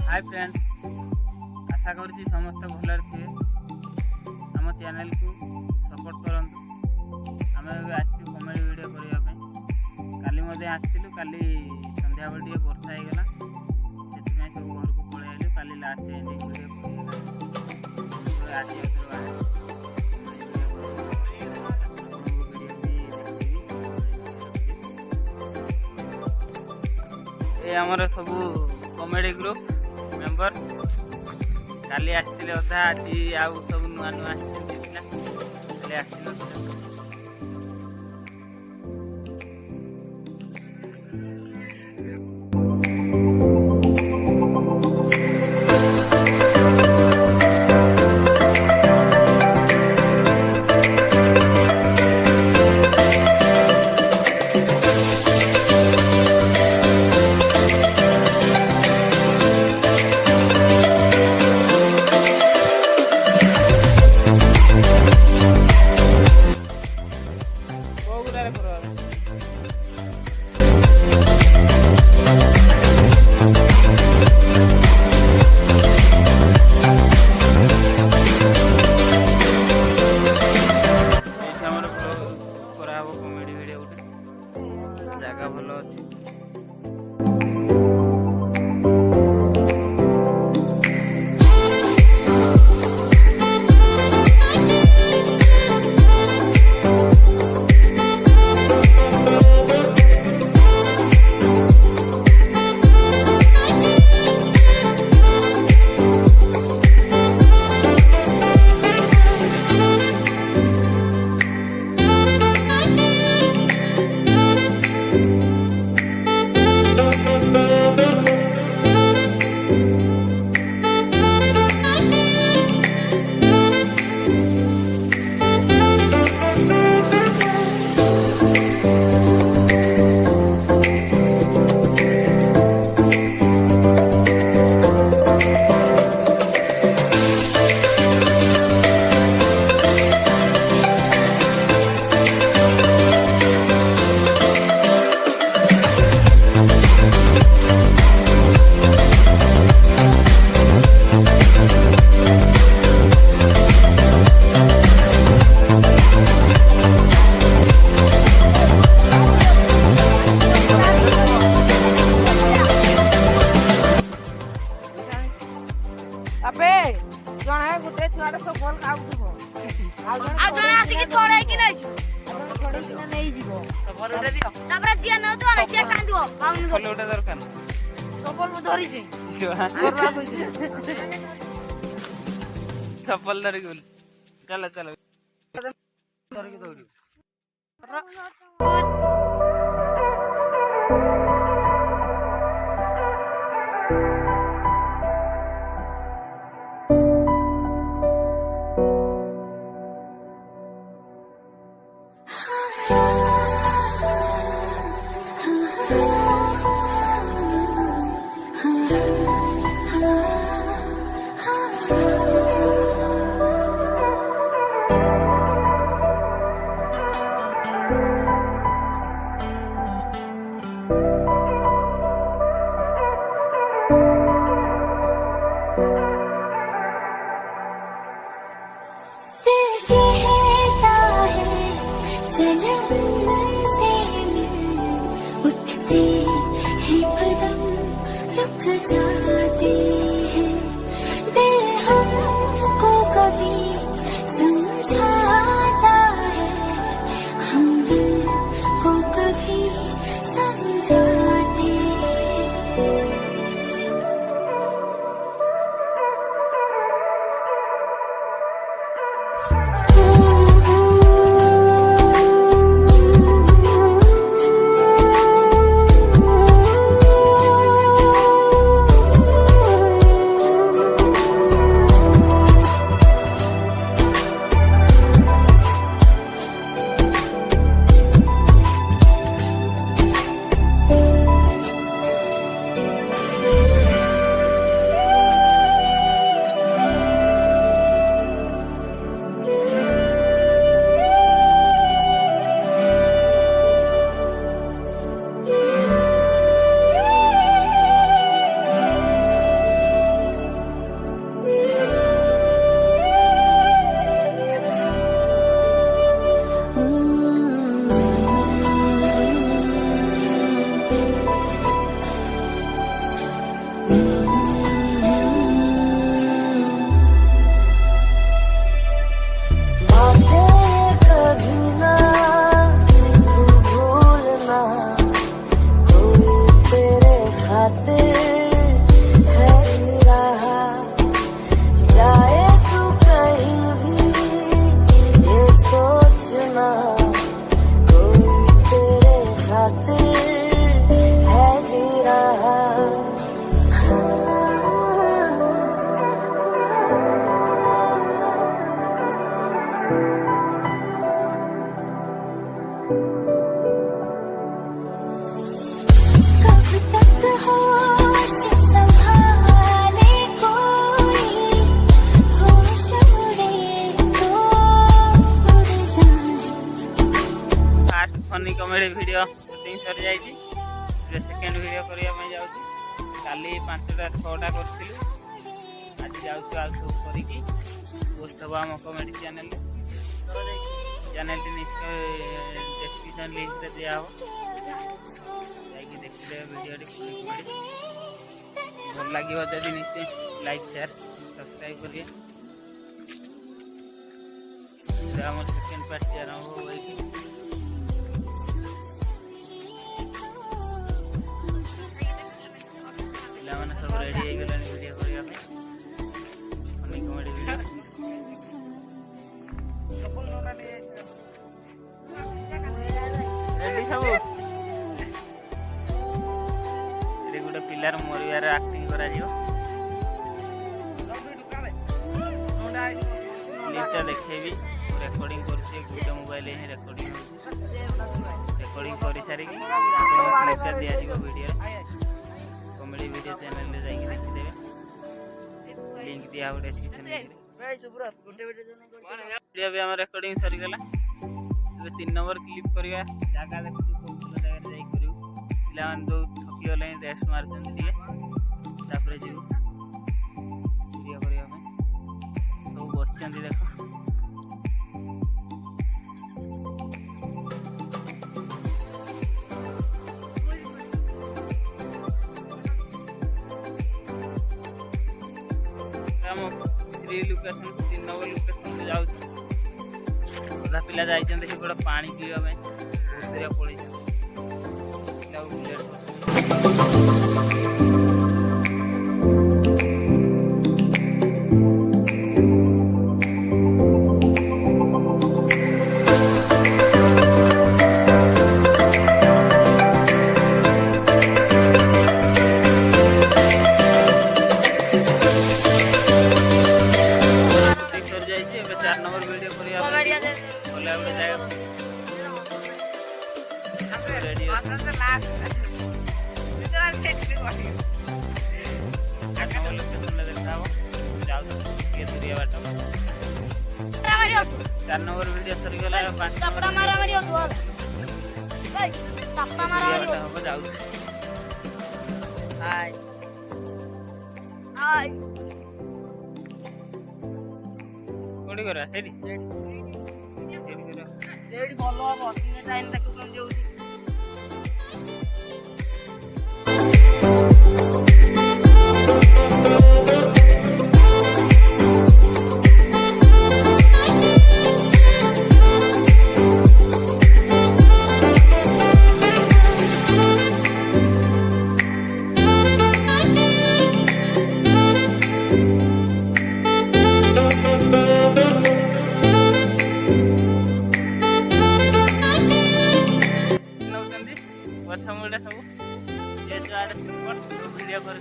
Hi friends, आशा करुँच समस्त भलर थे। आम चैनल को सपोर्ट करंतु। आम कमेडी वीडियो करने काली आसलु काली संध्या बेल टे वर्षा होगला से सब घर को पलि आलु काली लास्ट एंडिंग वीडियो आज ये आमर सब कॉमेडी ग्रुप मेंबर काली आसते अधा आज आउ सब नुआ नुआ आस कॉमेडी वीडियो गोटे जगह भल अच्छी। अबे जणे गुटे छुआटा सब फल खाउथबो आ जणे आसी कि छोड़ै कि नै छोड़ै कि नै जीवो तो फल उठे दियो तापर जिया न तो ना से कांदियो पाउन फल उठे दरकार सफल मु धरि छी सफल धरि गेल चल चल धरि के दौड़ी वीडियो शूटिंग सरी जाइए सेकेंड वीडियो करने जाऊँ काली 5टा 6टा करूँ आज जाऊँ आउ सब करी पोस्ट हम आम comedy channel T description link रे दिया हो जाइए देखिए वीडियो कमेडी भल लगे जब निश्चय लाइक शेयर सब्सक्राइब करिए आम सेकेंड पार्ट आरंभ हो मैंने सब रेडी हो गला वीडियो करने फनी कमेडी वीडियो रेडी सब ये गोटे पिलार मरियार एक्टिंग करा क्लिपटा देखेबी रेकर्डिंग कर मोबाइल ही रेकर्डिंग कर सारी क्लिपटा दि वीडियो कमेडी वीडियो चैनल में जाइए देखिदेवे लिंक दिया हो डिस्क्रिप्शन वीडियो भी हम रेकर्डिंग सरीगला 3 नंबर क्लिप करवा जगह देखो भल जगह जाई करू पिला जो थकी गले रेस्ट मारछन दिए तापर जीव वीडियो करवा में सब बसछन देखो लोकेशन 3 नंबर लोकेशन जाऊँ अधा पिला जाइए गोटे पानी पीवा बहुत देर पड़े चार नंबर वीडियो सरीगला 5 नंबर हम जाऊ हाय हाय कोडी करा सेडी सेडी भलो हम तीन टाइम तक कम जाऊ वीडियो कर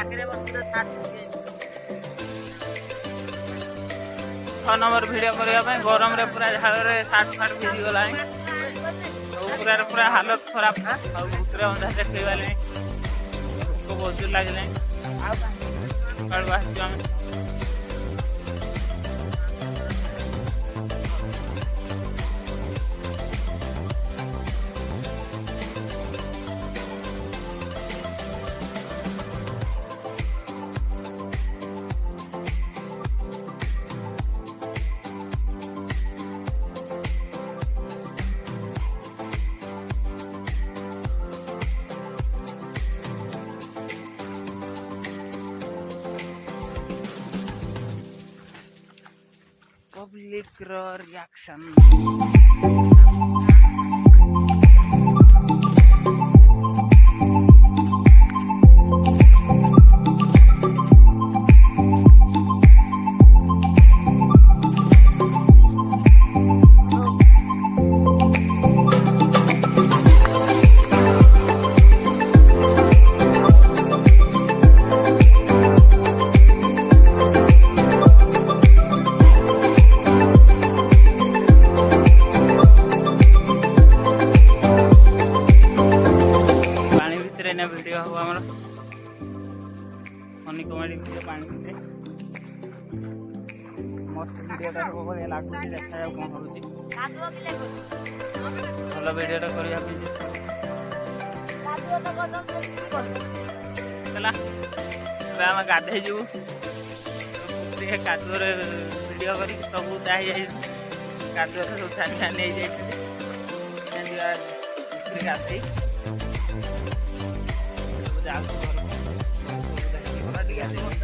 वीडियो छह नंबर वीडियो करने गरम रे पूरा झाड़ साट फाट भिजी गला पूरा हालत खराब भूतरे अंधा देखा बहुत जोर लगे पब्लिक रिएक्शन वीडियो हम आम फनी कमेडी वीडियो पानी भितर ଭିଡ଼ିଓଟା ହେବ ଭଳିଆ ଲାଗୁଛି। ଦେଖାଯାଉ କ'ଣ ହେଉଛି। କାଦୁଅ କି ଲାଗୁଛି? ଭଲ ଭିଡ଼ିଓଟା କରିବା ପାଇଁ କାଦୁଅ ତ କରିଦଉଛୁ, ହେଲା। ଏବେ ଆମେ ଗାଧେଇ ଯିବୁ। ଟିକେ କାଦୁଅରେ ଭିଡ଼ିଓ କରିକି ସବୁ ଓଦା ହେଇଯାଇଛି। କାଦୁଅରେ ସବୁ ଛାନି ଛାନି ହେଇଯାଇଛି। ଯିବା ଗାଧେଇ ସବୁ ଯାଉଛୁ ଘରକୁ।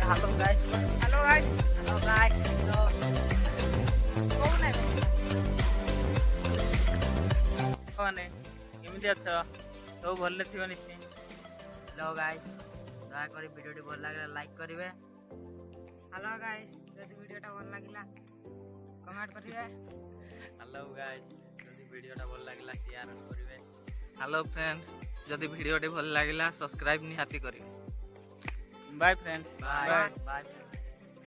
Hello guys, hello guys, hello guys. ମାନେ କେମିତି ଅଛ? ସବୁ ଭଲରେ ଥିବ ନିଶ୍ଚୟ। ହ୍ୟାଲୋ ଗାଇସ୍, ଦୟାକରି ଭିଡ଼ିଓଟି ଭଲ ଲାଗିଲା ଲାଇକ୍ କରିବେ। ହ୍ୟାଲୋ ଗାଇସ୍, ଯଦି ଭିଡ଼ିଓଟା ଭଲ ଲାଗିଲା କମେଣ୍ଟ କରିବେ। ହ୍ୟାଲୋ ଗାଇସ୍, ଯଦି ଭିଡ଼ିଓଟା ଭଲ ଲାଗିଲା ସେୟାର କରିବେ। ହ୍ୟାଲୋ ଫ୍ରେଣ୍ଡସ୍, ଯଦି ଭିଡ଼ିଓଟି ଭଲ ଲାଗିଲା ସବସ୍କ୍ରାଇବ୍ ନିହାତି କରିବେ। Bye friends, bye bye.